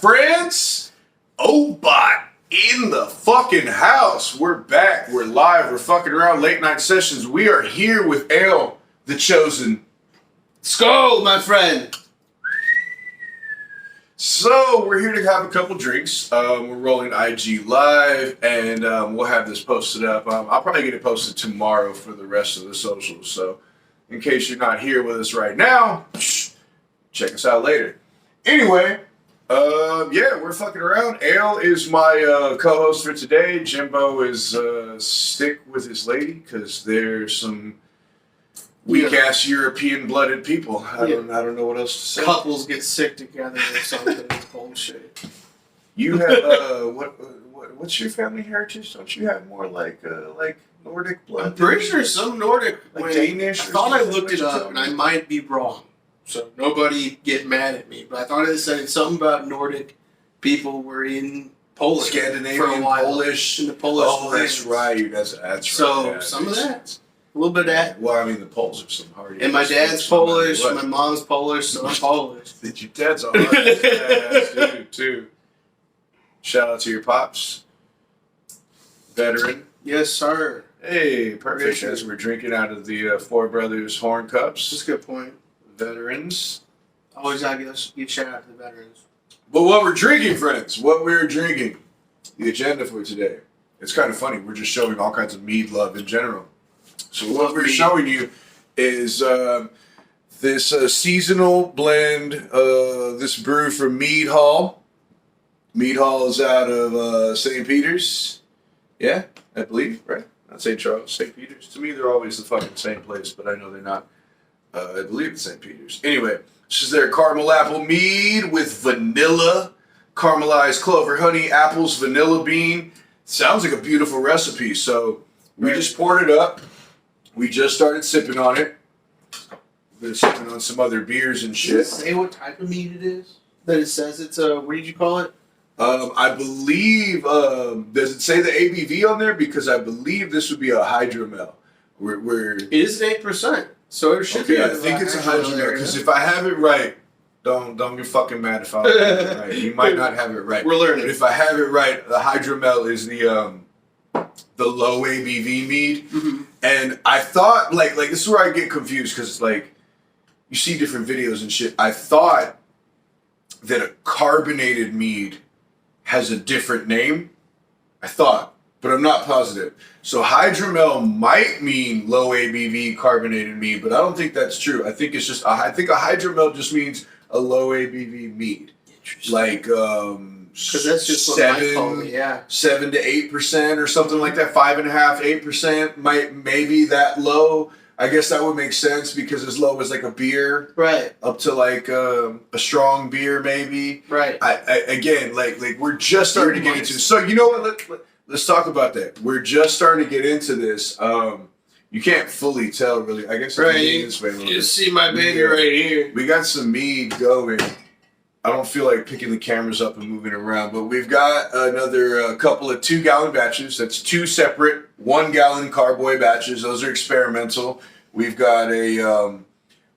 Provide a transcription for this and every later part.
friends. Obaat in the fucking house. We're back. We're live. We're fucking around late night sessions. We are here with Ale, the chosen. Skull, my friend. So we're here to have a couple drinks. We're rolling IG live, and we'll have this posted up. I'll probably get it posted tomorrow for the rest of the socials. So in case you're not here with us right now, check us out later. Anyway, yeah, we're fucking around. Ale is my co-host for today. Jimbo is stick with his lady because there's some weak-ass European-blooded people. I don't know what else to say. Couples get sick together or something. It's bullshit. You have what's your family heritage? Don't you have more like Nordic blood? I'm pretty sure some Nordic, like Danish. I thought I looked it up, and I might be wrong. So nobody get mad at me. But I thought it said something about Nordic people were in Poland, Scandinavian, for a while, Polish. in the Polish. Oh, that's right. That's right. So Yeah, some of that. A little bit of that. Well, I mean, the Poles are some hard. And my dad's Polish, my mom's Polish, so I'm Polish. Your dad's all right. Dude, too. Shout out to your pops. Veteran. Yes, sir. Hey, perfect. As we're drinking out of the Four Brothers horn cups. That's a good point. Veterans. Always gotta give shout out to the veterans. But what we're drinking, friends, what we're drinking, the agenda for today. It's kind of funny. We're just showing all kinds of mead love in general. So what we're showing you is this seasonal blend, this brew from Mead Hall. Mead Hall is out of St. Peter's. Yeah, I believe, right? Not St. Charles, St. Peter's. To me, they're always the fucking same place, but I know they're not. I believe it's St. Peter's. Anyway, this is their caramel apple mead with vanilla, caramelized clover, honey, apples, vanilla bean. Sounds like a beautiful recipe. So we just poured it up. We just started sipping on it. We're sipping on some other beers and shit. Does it say what type of meat it is? That it says it's a, what did you call it? I believe, does it say the ABV on there? Because I believe this would be a hydromel. It is 8%. So it should be. I think it's a hydromel. Because if I have it right, don't get fucking mad if I don't have it right. You might not have it right. We're learning. But if I have it right, the hydromel is the low ABV mead. Mm-hmm. And I thought, like this is where I get confused, because, like, you see different videos and shit. I thought that a carbonated mead has a different name. I thought, but I'm not positive. So hydromel might mean low ABV carbonated mead, but I don't think that's true. I think it's just, I think a hydromel just means a low ABV mead. Like, because that's just what I call it, yeah. 7 to 8% or something like that. 5.5%, 8% maybe that low. I guess that would make sense because as low as like a beer, right? Up to like a strong beer, maybe, right? Again, like we're just starting to get into. So you know what? Let's talk about that. We're just starting to get into this. You can't fully tell, really. I guess right. You see my baby right here. We got some mead going. I don't feel like picking the cameras up and moving around, but we've got another couple of 2-gallon batches. That's 2 separate 1-gallon carboy batches. Those are experimental. We've got a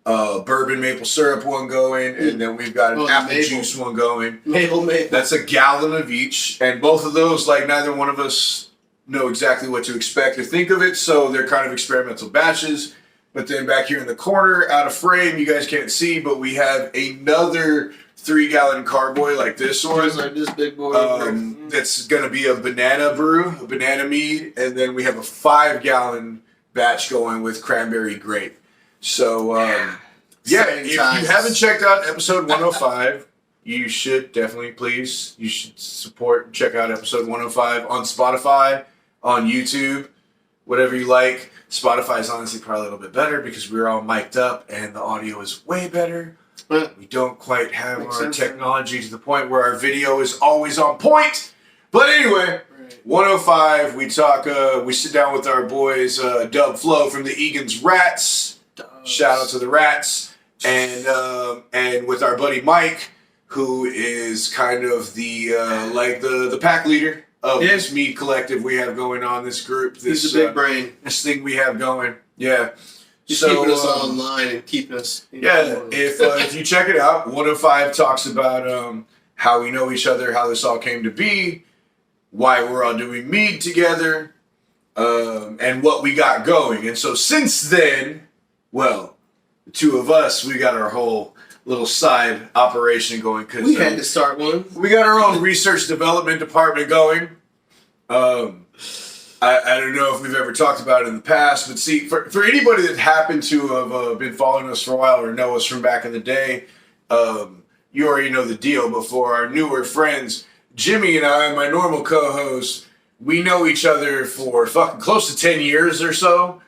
bourbon maple syrup one going, and then we've got an apple juice one going. Maple. That's a gallon of each, and both of those, like, neither one of us know exactly what to expect or think of it, so they're kind of experimental batches. But then back here in the corner, out of frame, you guys can't see, but we have another 3-gallon carboy like this one. Like this big boy. That's going to be a banana brew, a banana mead, and then we have a 5-gallon batch going with cranberry grape. So, if you haven't checked out episode 105, you should definitely, please, you should support and check out episode 105 on Spotify, on YouTube, whatever you like. Spotify is honestly probably a little bit better because we're all mic'd up and the audio is way better. We don't quite have our technology to the point where our video is always on point. But anyway, 105, we talk, we sit down with our boys, Dub Flo from the Egan's Rats. Shout out to the Rats. And with our buddy Mike, who is kind of the the pack leader of this mead collective we have going on, this group. He's a big brain. This thing we have going. Yeah. He's keeping us online and keeping us. If you check it out, 105 talks about how we know each other, how this all came to be, why we're all doing Mead together, and what we got going. And so since then, well, the two of us, we got our whole little side operation going. Cause, we had to start one. We got our own research development department going. I don't know if we've ever talked about it in the past, but see, for anybody that happened to have been following us for a while or know us from back in the day, you already know the deal. But for our newer friends, Jimmy and I, my normal co-host, we know each other for fucking close to 10 years or so.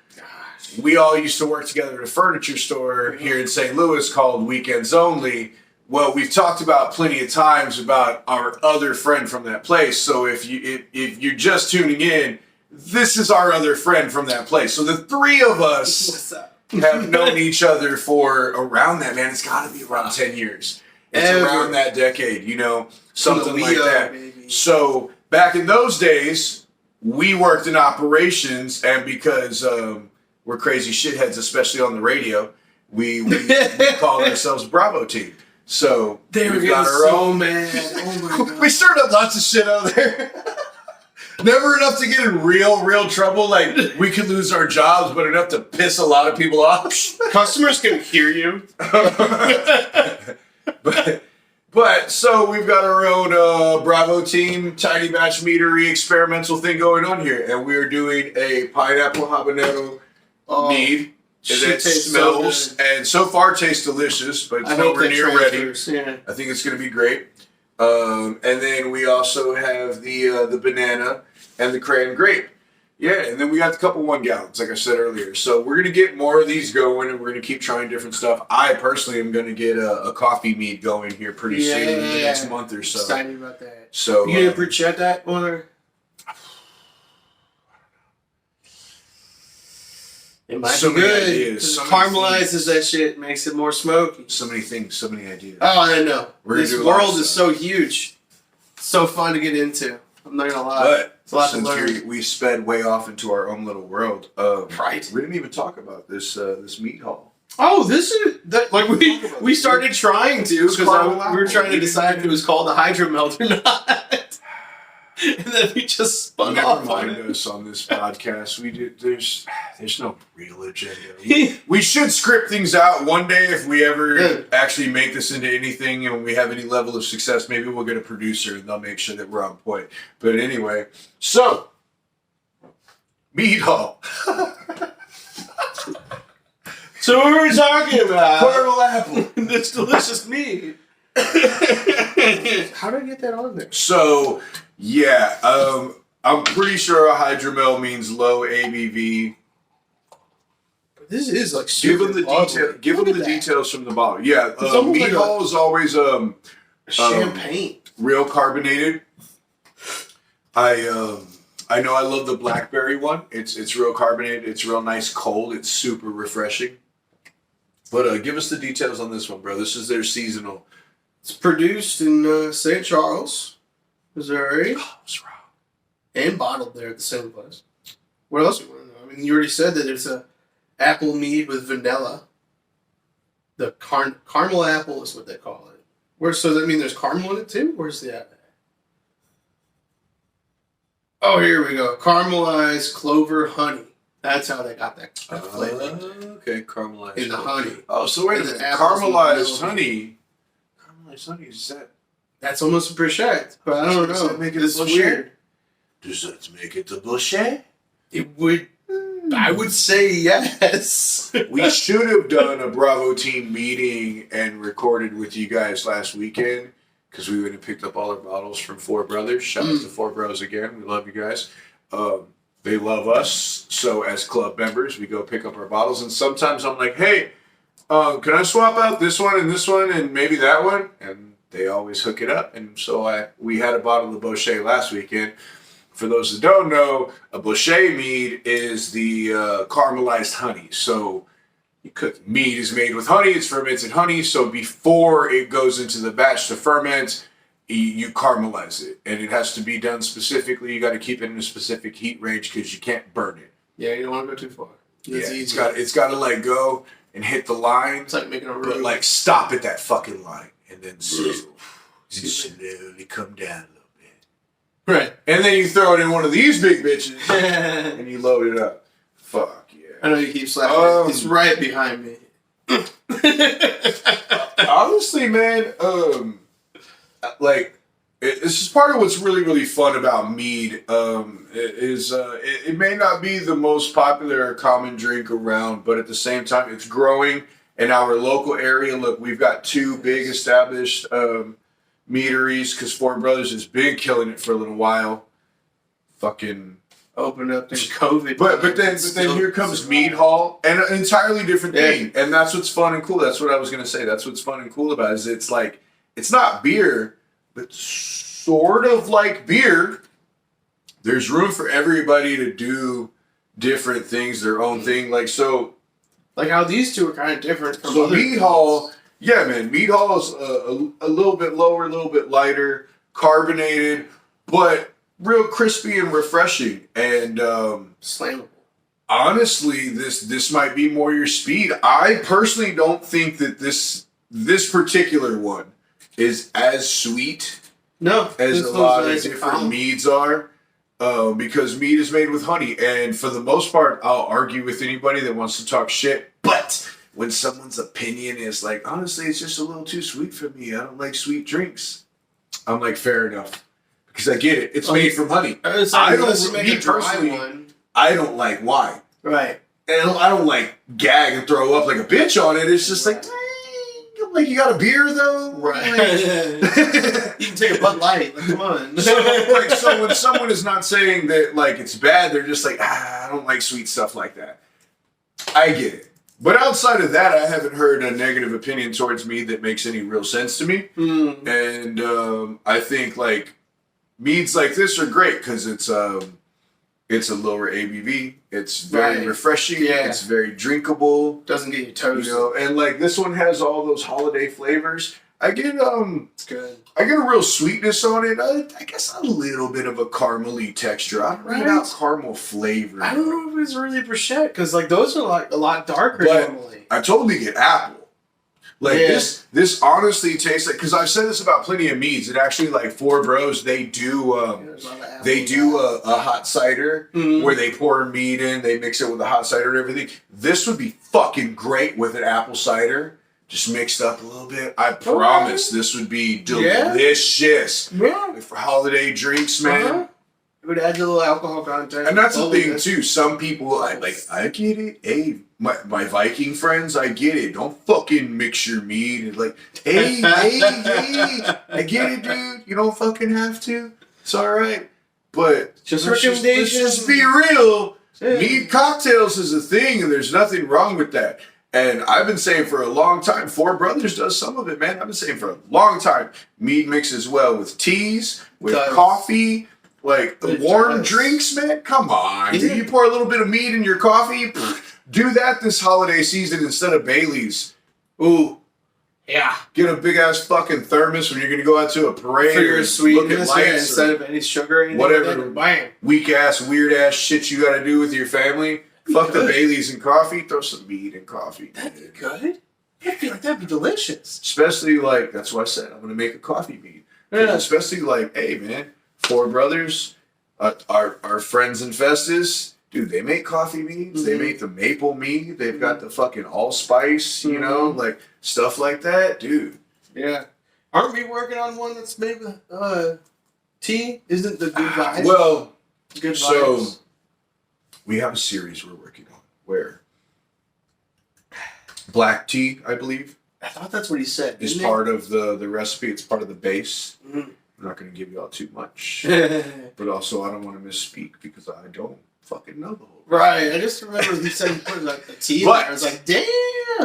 We all used to work together at a furniture store here in St. Louis called Weekends Only. Well, we've talked about plenty of times about our other friend from that place. So if you're just tuning in, this is our other friend from that place. So the three of us have known each other for around that, man. It's got to be around 10 years. It's around that decade, you know, something like that. Baby. So back in those days, we worked in operations, and because we're crazy shitheads, especially on the radio, we called ourselves Bravo Team. So we've got our own, man. Oh my God. We stirred up lots of shit out there. Never enough to get in real trouble. Like, we could lose our jobs, but enough to piss a lot of people off. Customers can hear you. But so we've got our own Bravo Team tiny batch meadery experimental thing going on here, and we're doing a pineapple habanero mead. And that smells and so far tastes delicious, but it's nowhere near ready. Yeah. I think it's going to be great. And then we also have the banana and the cran grape. Yeah, and then we got a couple 1 gallons, like I said earlier. So we're going to get more of these going, and we're going to keep trying different stuff. I personally am going to get a coffee mead going here pretty soon in the next month or so. Excited about that. So you going to bruschetta that one? Or? It might be good. It caramelizes that shit, makes it more smoky. So many things, so many ideas. Oh, I know. This world is so huge. It's so fun to get into. I'm not going to lie. But it's a lot to learn. We sped way off into our own little world. Right. We didn't even talk about this Mead Hall. Oh, this is like we started trying to because we were trying to decide if it was called a hydromelt or not. And then we just spun off on it. Us on this podcast. There's no real agenda. We should script things out one day if we ever actually make this into anything and we have any level of success. Maybe we'll get a producer and they'll make sure that we're on point. But anyway, so Mead Hall. So we were talking about caramel apple. This delicious mead. How did I get that on there? So. Yeah, I'm pretty sure a hydromel means low ABV. This is like super Give them the details from the bottle. Yeah, Mead Hall is always champagne, real carbonated. I know I love the blackberry one. It's real carbonated. It's real nice cold. It's super refreshing. But give us the details on this one, bro. This is their seasonal. It's produced in St. Charles, Missouri. Oh, what's wrong? And bottled there at the same place. What else do you want to know? I mean, you already said that it's a apple mead with vanilla. The caramel apple is what they call it. So does that mean there's caramel in it too? Where's the apple? Oh, here we go. Caramelized clover honey. That's how they got that flavor. Okay, caramelized. In the honey. Oh, so wait a minute. Caramelized honey. Caramelized honey, is that? That's almost a bruschetta, but I don't know. Does that make it it's weird. Does that make it a bruschetta? It would. I would say yes. We should have done a Bravo team meeting and recorded with you guys last weekend because we went and picked up all our bottles from Four Brothers. Shout out to Four Bros again. We love you guys. They love us. So as club members, we go pick up our bottles. And sometimes I'm like, hey, can I swap out this one and maybe that one? And they always hook it up. And so we had a bottle of Bochet last weekend. For those that don't know, a Bochet mead is the caramelized honey. So mead is made with honey. It's fermented honey. So before it goes into the batch to ferment, you caramelize it. And it has to be done specifically. You got to keep it in a specific heat range because you can't burn it. Yeah, you don't want to go too far. It's got to like go and hit the line. It's like making a roux. But like stop at that fucking line. And then slowly come down a little bit. Right. And then you throw it in one of these big bitches and you load it up. Fuck yeah. I know you keep slapping. It's right behind me. Honestly, man, this is part of what's really, really fun about mead. It may not be the most popular or common drink around, but at the same time, it's growing in our local area. Look, we've got 2 big established meaderies because Four Brothers has been killing it for a little while. Fucking opened up through COVID. But then here comes Mead Hall, and an entirely different thing. And that's what's fun and cool. That's what I was gonna say. That's what's fun and cool about it, is it's like, it's not beer, but sort of like beer. There's room for everybody to do different things, their own thing. Like how these two are kind of different from so other Mead Hall, yeah, man. Mead Hall is a little bit lower, a little bit lighter, carbonated, but real crispy and refreshing. And slammable. Honestly, this might be more your speed. I personally don't think that this particular one is as sweet as a lot of different meads are. Because mead is made with honey, and for the most part, I'll argue with anybody that wants to talk shit. But when someone's opinion is like, honestly, it's just a little too sweet for me, I don't like sweet drinks, I'm like, fair enough, because I get it. It's made from honey. I don't like wine. Right. And I don't like gag and throw up like a bitch on it. It's just like you got a beer though, right? You can take a Bud Light. Like, come on. So when someone is not saying that like it's bad, they're just like, I don't like sweet stuff like that. I get it, but outside of that, I haven't heard a negative opinion towards mead that makes any real sense to me. And I think like meads like this are great because it's a lower ABV. It's very refreshing. Yeah. It's very drinkable. Doesn't get you toasted. You know, and like this one has all those holiday flavors. I get it's good. I get a real sweetness on it. I guess a little bit of a caramely texture. I don't know about caramel flavor. I don't know if it's really bruschetta because like those are like a lot darker normally. I totally get apple. Like this honestly tastes like, because I've said this about plenty of meads. It actually, like Four Bros, they do a hot cider where they pour mead in, they mix it with a hot cider and everything. This would be fucking great with an apple cider, just mixed up a little bit. I promise this would be delicious. Yeah. Like for holiday drinks, man. It would add a little alcohol content. And that's the thing too. Some people, I get it. Hey, my Viking friends, I get it. Don't fucking mix your meat. And like, hey, I get it, dude. You don't fucking have to. It's all right. But just let's just be real. Mead cocktails is a thing, and there's nothing wrong with that. And I've been saying for a long time, Four Brothers does some of it, man. I've been saying for a long time, mead mixes well with teas, with coffee. Like the warm drinks, man. Come on, you pour a little bit of mead in your coffee. Do that this holiday season instead of Bailey's. Ooh, yeah. Get a big ass fucking thermos when you're gonna go out to a parade for your sweetness instead of any sugar. Or whatever weak ass, weird ass shit you gotta do with your family. Fuck the Bailey's and coffee. Throw some mead in coffee. That'd be good. I feel like that'd be delicious. Especially like that's why I said I'm gonna make a coffee mead. Yeah. Especially like, hey man. Four Brothers, our friends in Festus, dude, they make coffee meads. They make the maple mead. They've got the fucking allspice, you know, like stuff like that, dude. Yeah. Aren't we working on one that's made with tea? Isn't the Good Vibes? Well, Good Vibes. So we have a series we're working on where black tea, I believe. I thought that's what he said. Is part of the recipe. It's part of the base. I'm not going to give you all too much. But also, I don't want to misspeak because I don't fucking know the whole Right. I just remember he said he put like the tea in there. I was like, damn.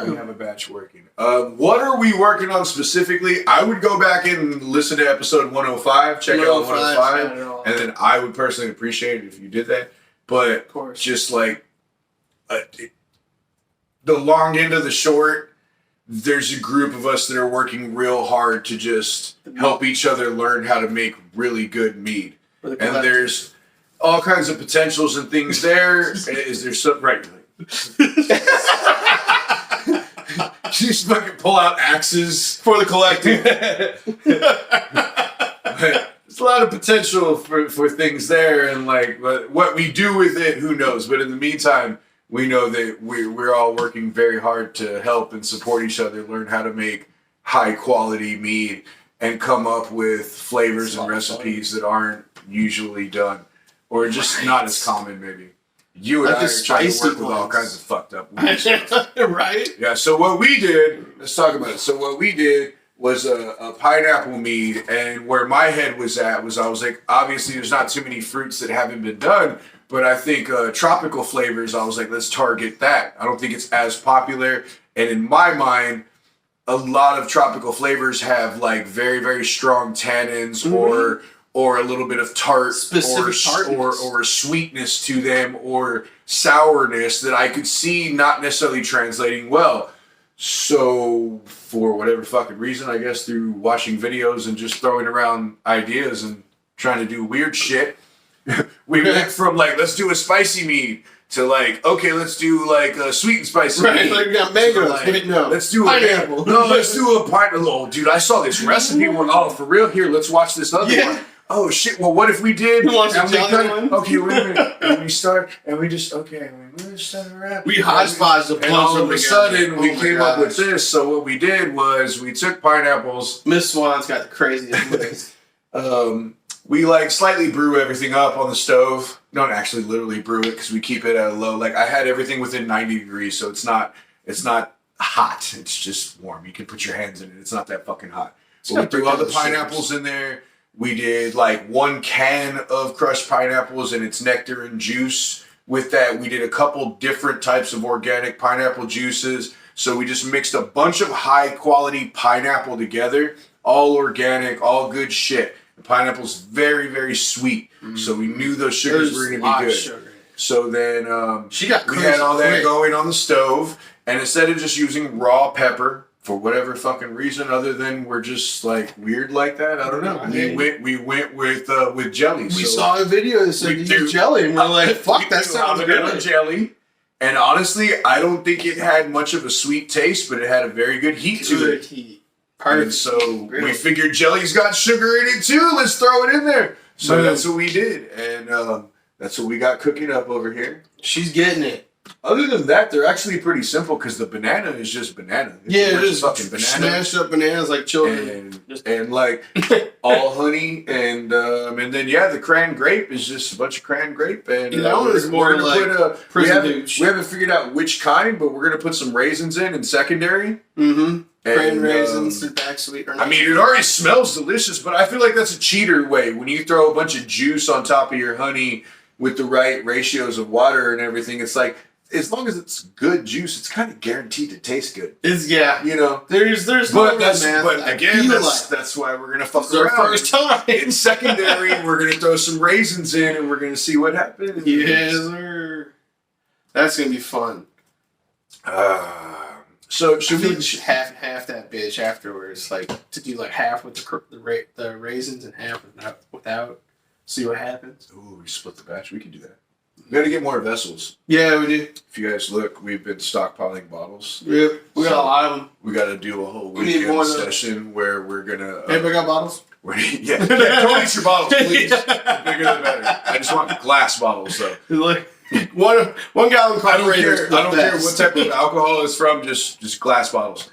We have a batch working. What are we working on specifically? I would go back and listen to episode 105. Check out 105. And then I would personally appreciate it if you did that. But of course. Just like the long end of the short, there's a group of us that are working real hard to just help each other learn how to make really good mead. And there's all kinds of potentials and things there. Is there some right? just fucking pull out axes. For the collective. There's a lot of potential for things there, and like what we do with it, who knows? But in the meantime, we know that we're all working very hard to help and support each other, learn how to make high quality mead, and come up with flavors and recipes that aren't usually done, or just not as common maybe. You and I are trying to work with all kinds of fucked up weird stuff. Right? Yeah, so what we did, let's talk about it. So what we did was a pineapple mead, and where my head was at was I was like, obviously there's not too many fruits that haven't been done, but I think tropical flavors, I was like, let's target that. I don't think it's as popular, and in my mind, a lot of tropical flavors have like very, very strong tannins or a little bit of tart or sweetness to them or sourness that I could see not necessarily translating well. So for whatever fucking reason, I guess through watching videos and just throwing around ideas and trying to do weird shit, we went from like, let's do a spicy mead to like, okay, let's do like a sweet and spicy mead. Right, like we got mangoes. Like, wait, no. Let's do pineapple. Let's do a pineapple. Oh, dude, I saw this recipe. Oh, for real? Here, let's watch this other one. Oh shit! Well, what if we did? Okay, wait a minute. And we start, and we just we start around. We hodgepodge the and all of a sudden we came up with this. So what we did was we took pineapples. Miss Swan's got the craziest ways. We like slightly brew everything up on the stove. Don't actually literally brew it because we keep it at a low. Like I had everything within 90 degrees, so it's not hot. It's just warm. You can put your hands in it. It's not that fucking hot. So we threw all the pineapples in there. We did like 1 can of crushed pineapples and its nectar and juice. With that, we did a couple different types of organic pineapple juices. So we just mixed a bunch of high quality pineapple together, all organic, all good shit. The pineapple's very, very sweet. So we knew those sugars were going to be good. Sugar. So then we had all that going on the stove. And instead of just using raw pepper, for whatever fucking reason, other than we're just like weird like that, I don't know. We went with jelly. We saw a video that said use jelly, and we're like, "Fuck, that sounds good." Jelly, and honestly, I don't think it had much of a sweet taste, but it had a very good heat to it. Perfect. And so we figured jelly's got sugar in it too. Let's throw it in there. So that's what we did, and that's what we got cooking up over here. She's getting it. Other than that, they're actually pretty simple because the banana is just banana. It is fucking banana. Smashed up bananas like children, and like all honey, and then the cran grape is just a bunch of cran grape, and that one is more like we haven't figured out which kind, but we're gonna put some raisins in secondary. Cran raisins, back sweet. I mean, it already smells delicious, but I feel like that's a cheater way when you throw a bunch of juice on top of your honey with the right ratios of water and everything. It's like, as long as it's good juice, it's kind of guaranteed to taste good. There's but again, that's why we're gonna fuck around. Our first time. In secondary, we're gonna throw some raisins in, and we're gonna see what happens. Yes, sir. That's gonna be fun. So should we half that bitch afterwards? Like to do like half with the raisins and half without. See what happens. Ooh, we split the batch. We can do that. We got to get more vessels. Yeah, we do. If you guys look, we've been stockpiling bottles. Yep, we got a lot of them. We got to do a whole weekend session where we're gonna. Everybody got bottles? Don't eat your bottles, please. The bigger the better. I just want glass bottles, though. Like one gallon carburetors. I don't care what type of alcohol it's from. Just glass bottles.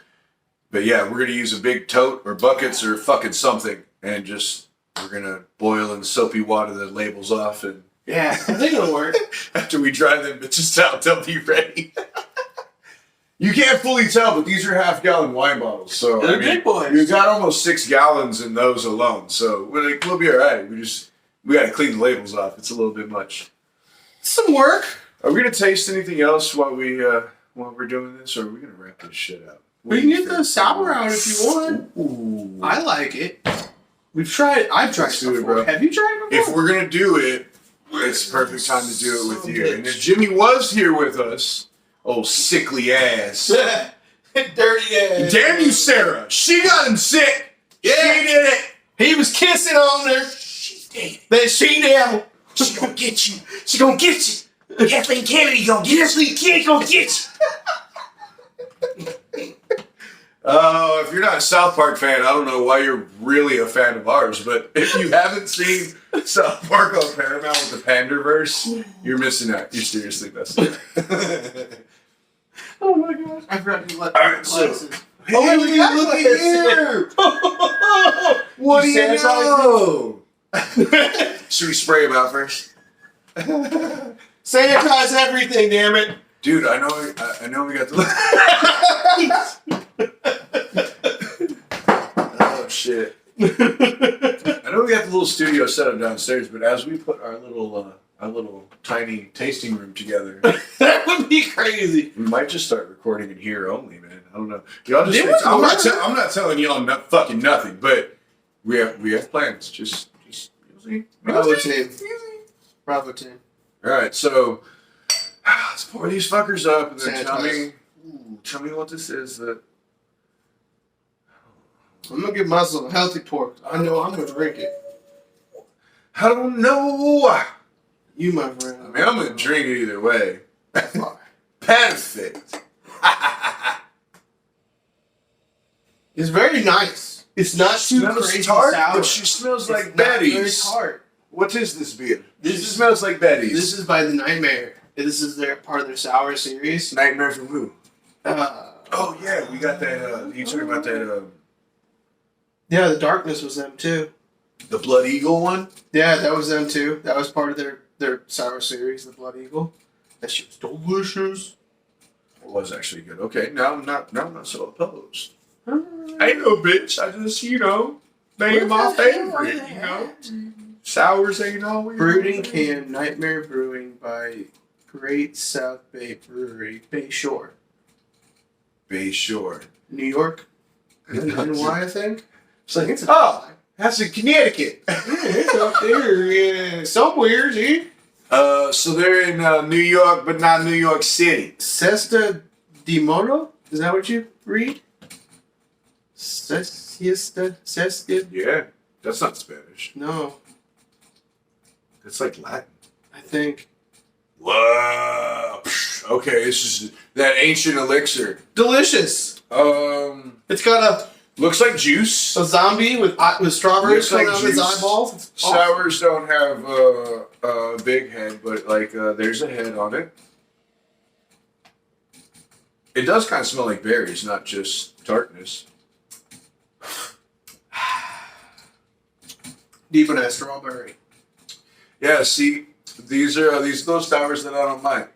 But yeah, we're gonna use a big tote or buckets or fucking something, and we're gonna boil in soapy water the labels off, and I think it'll work. After we dry them bitches out, they'll be ready. You can't fully tell, but these are half-gallon wine bottles, so they're big boys. We've got almost 6 gallons in those alone, so we'll be all right. We got to clean the labels off. It's a little bit much. Some work. Are we gonna taste anything else while we're doing this, or are we gonna wrap this shit up? We can get the sour out if you want. Ooh. I like it. I've tried it before. Bro. Have you tried it before? If we're going to do it, it's the perfect time to do it with you. And if Jimmy was here with us, oh, sickly ass. Dirty ass. Damn you, Sarah. She got him sick. Yeah. She did it. He was kissing on her. She did. That she devil. She gonna get you. She gonna get you. Kathleen Kennedy gonna get you. Kathleen Kennedy gonna get you. If you're not a South Park fan, I don't know why you're really a fan of ours. But if you haven't seen South Park on Paramount with the Panderverse, you're missing out. You're seriously missing out. Oh my gosh! I forgot to let. All right, so. Hey, Oh, look at here! What do you know? Should we spray him out first? Sanitize everything, damn it! Dude, I know we got the. Oh shit! I know we got the little studio set up downstairs, but as we put our little tiny tasting room together, That would be crazy. we might just start recording in here only, man. I don't know. Y'all just. I'm not telling y'all fucking nothing, but we have plans. Just easy. Bravo team. Bravo team. All right, so let's pour these fuckers up and then Sanitize. tell me what this is. I'm gonna give myself a healthy pork. I know I'm gonna drink it. I don't know. You, my friend. I mean, I'm gonna drink it either way. Fine. Perfect. It's very nice. It's not too Smells crazy tart, sour. but she smells like It's not very Betty's. tart. What is this beer? This This is- smells like Betty's. This is by the Nightmare. This is their part of their sour series. Nightmare from who? Oh yeah, we got that. You talking about that? yeah, the Darkness was them too. The Blood Eagle one. Yeah, that was them too. That was part of their sour series, the Blood Eagle. That shit was delicious. It was actually good. Okay, now I'm not so opposed. Ain't no bitch. I just they ain't my favorite. Sours ain't always. Brooding Can Nightmare Brewing by Great South Bay Brewery, Bayshore, Bayshore. New York. And why I think? It's like It's that's in Connecticut. it's up there, yeah, somewhere, see? So they're in New York, but not New York City. Sesta di Mono? Is that what you read? Sesta? Yeah, that's not Spanish. No, That's like Latin. I think. Whoa. Okay, this is that ancient elixir. Delicious. It's got Looks like juice. a zombie with strawberries Looks like coming out of his juice. eyeballs. It's awesome. Sours don't have a big head, but there's a head on it. It does kind of smell like berries, not just tartness. Deep in that strawberry. Yeah, see, these are those sours that I don't mind.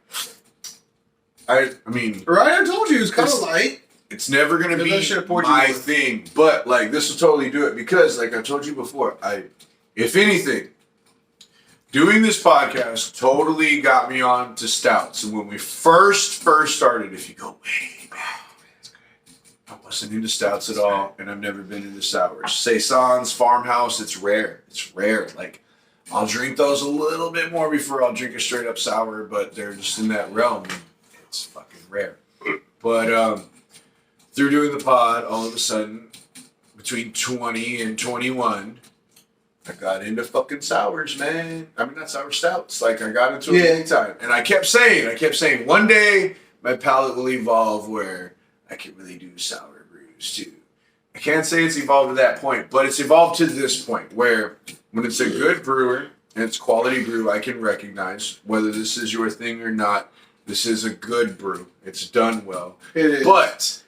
I mean, Right, I told you it was kind of It's- light. it's never gonna Maybe I should be have poured you my more. thing, but like this will totally do it because, like I told you before, if anything, doing this podcast totally got me on to stouts. And when we first started, if you go way back, I wasn't into stouts at all, and I've never been into sours. Saison's Farmhouse, it's rare. It's rare. Like I'll drink those a little bit more before I'll drink a straight up sour, but they're just in that realm. It's fucking rare. But through doing the pod, all of a sudden, between 20 and 21, I got into fucking sours, man. I mean, not sour stouts. Like, I got into it big time. And I kept saying, one day, my palate will evolve where I can really do sour brews, too. I can't say it's evolved to that point, but it's evolved to this point where when it's a good brewer and it's quality brew, I can recognize whether this is your thing or not. This is a good brew. It's done well. It is. But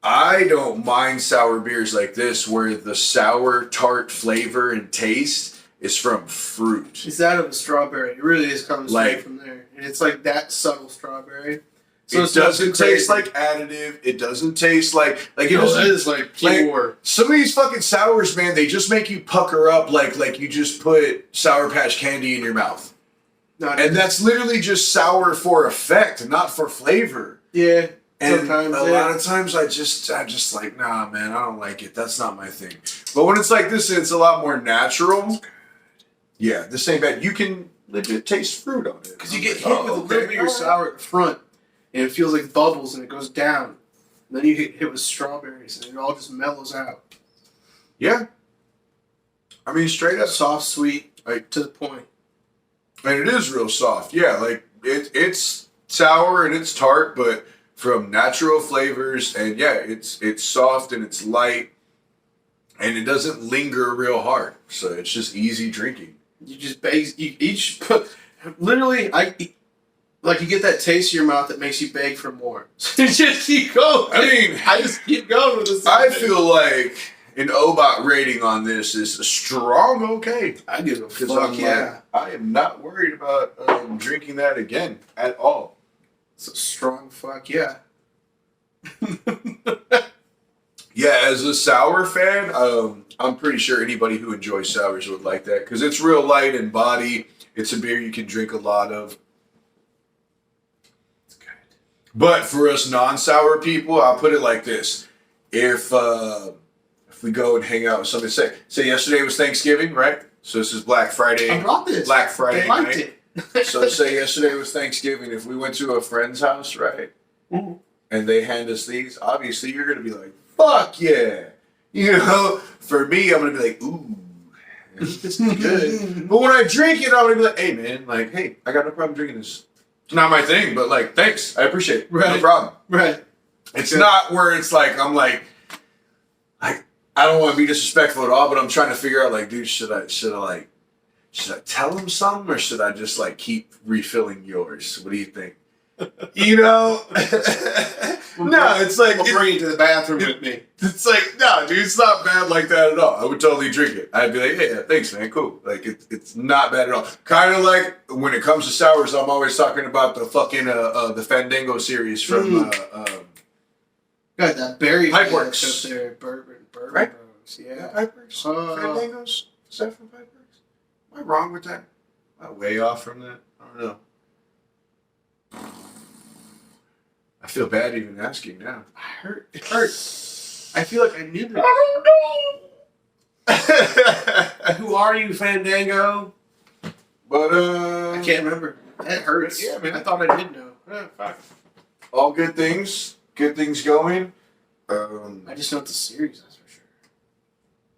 I don't mind sour beers like this where the sour tart flavor and taste is from fruit. It's out of a strawberry. It really is coming straight Like- from there. And it's like that subtle strawberry. So It it's not doesn't too taste crazy. like additive. It doesn't taste like it No, doesn't. it is like pure. Some of these fucking sours, man, they just make you pucker up like you just put Sour Patch Candy in your mouth. And that's literally just sour for effect, not for flavor. yeah. And Sometimes, a lot of times I'm just like, nah, man, I don't like it. That's not my thing. But when it's like this, it's a lot more natural. Yeah, this ain't bad. You can legit taste fruit on it. Because you get hit with a little bit of your alright. sour at the front, and it feels like bubbles, and it goes down. And then you get hit with strawberries, and it all just mellows out. Yeah. I mean, straight up. Soft, sweet, like to the point. And it is real soft. Yeah, like it's sour and it's tart, but from natural flavors, and yeah, it's soft and it's light, and it doesn't linger real hard. So it's just easy drinking. You just beg. You each put literally. You get that taste in your mouth that makes you beg for more. So you just keep going. I mean, I just keep going with this. I feel like an Obaat rating on this is a strong okay. I give a fuck yeah. I am not worried about drinking that again at all. It's a strong fuck yeah. Yeah, as a sour fan, I'm pretty sure anybody who enjoys sours would like that because it's real light in body. It's a beer you can drink a lot of. It's good. But for us non-sour people, I'll put it like this: if we go and hang out with somebody, say yesterday was Thanksgiving, right? So this is Black Friday. I brought this. Black Friday they liked night. It. So say yesterday was Thanksgiving. If we went to a friend's house, right, and they hand us these, obviously you're gonna be like, "Fuck yeah!" You know. For me, I'm gonna be like, "Ooh, this is good." But when I drink it, I'm gonna be like, "Hey man, like, hey, I got no problem drinking this. It's not my thing, but like, thanks, I appreciate it. Right. No problem." Right. It's not where it's like I'm like I don't want to be disrespectful at all, but I'm trying to figure out like, dude, should I tell him something or should I just like keep refilling yours? What do you think? You know? No, it's like We'll bring you to the bathroom with me. It's like, no, dude, it's not bad like that at all. I would totally drink it. I'd be like, yeah, thanks, man, cool. Like it's not bad at all. Kind of like when it comes to sours, I'm always talking about the fucking the Fandango series from Got that berry Pipeworks up there, bourbon, right? Bros. Yeah, Pipeworks. Fandangos. Is that from Pipeworks? Am I wrong with that? Am I way off from that? I don't know. I feel bad even asking now. It hurts. I feel like I knew that. I don't know. Who are you, Fandango? But I can't remember. That hurts. Yeah, man. I thought I did know. Fuck. All good things. Good things going. I just know it's a series, that's for sure.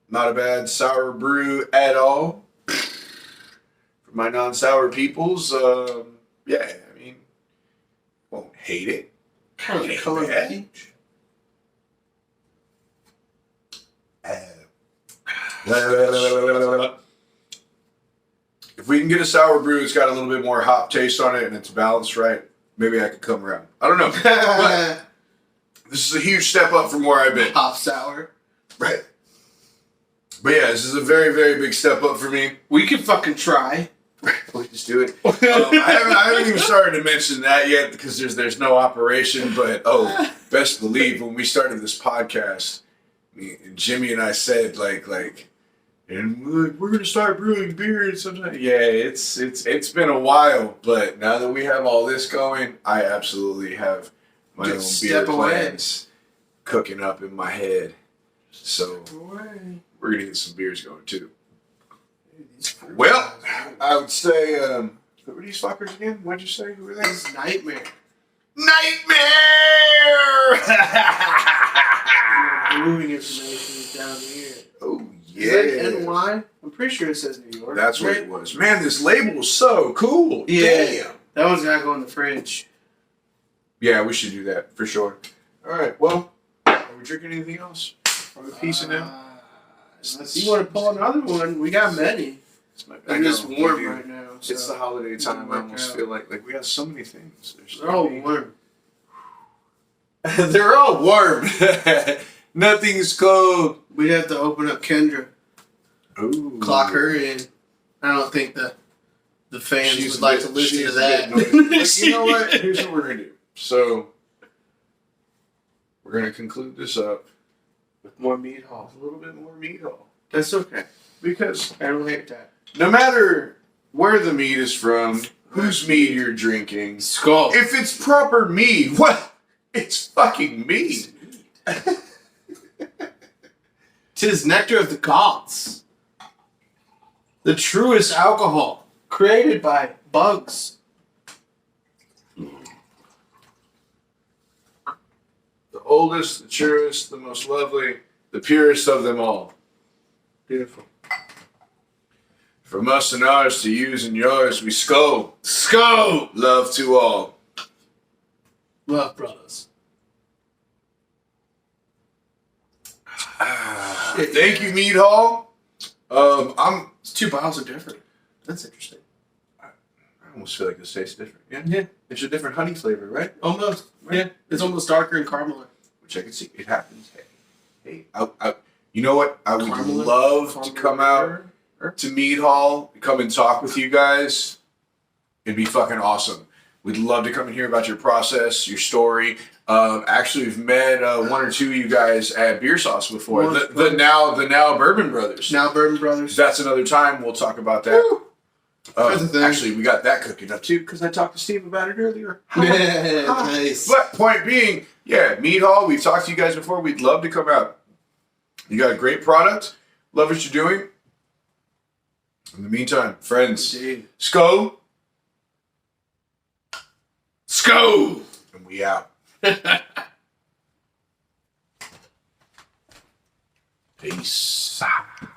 Not a bad sour brew at all. For my non-sour peoples, yeah, I mean, won't hate it. Kind of the color of the peach. If we can get a sour brew, it's got a little bit more hop taste on it and it's balanced right, maybe I could come around. I don't know. But this is a huge step up from where I've been. Hop sour. Right. But yeah, this is a very, very big step up for me. We could fucking try. Let's just do it. I haven't even started to mention that yet because there's no operation. But best believe when we started this podcast, Jimmy and I said and we're gonna start brewing beer sometime. Yeah, it's been a while, but now that we have all this going, I absolutely have my own beer plans cooking up in my head. So we're gonna get some beers going too. Well, I would say, who are these fuckers again? What'd you say? Who are they? This is Nightmare. Brewing information is down here. Oh, yeah. Is that NY? I'm pretty sure it says New York. That's what it was. Man, this label is so cool. Yeah. Damn. That one's gotta go in the fridge. Yeah, we should do that for sure. All right, well, are we drinking anything else? Are we piecing now? Unless you want to pull another one, we got many. It is warm right now. So it's the holiday time. I almost feel like we got so many things. They're all warm. They're all warm. Nothing's cold. We'd have to open up Kendra. Ooh. Clock her in. I don't think the fans would like to listen to that. You know what? Here's what we're going to do. So, we're going to conclude this up with more Mead Hall. A little bit more Mead Hall. That's okay. Because I don't hate that. No matter where the mead is from, whose mead you're drinking, Skull. If it's proper mead, what? It's fucking mead. 'Tis nectar of the gods. The truest alcohol created by bugs. The oldest, the truest, the most lovely, the purest of them all. Beautiful. From us and ours to yous and yours, we skull. Skull! Love to all. Glove Brothers. Thank you, Mead Hall. It's 2 bottles are different. That's interesting. I almost feel like this tastes different. Yeah. It's a different honey flavor, right? Almost. Right? Yeah. It's almost darker and caramel. Which I can see. It happens. Hey, you know what? I would Caramel- love to come out to Mead Hall, come and talk with you guys. It'd be fucking awesome. We'd love to come and hear about your process, your story. Actually, we've met 1 or 2 of you guys at Beer Sauce before. The now Bourbon Brothers. Now Bourbon Brothers. That's another time. We'll talk about that. That's a thing. Actually, we got that cooking up too because I talked to Steve about it earlier. Yeah, nice. But point being, yeah, Mead Hall. We've talked to you guys before. We'd love to come out. You got a great product. Love what you're doing. In the meantime, friends, Indeed. Sko. And we out. Peace.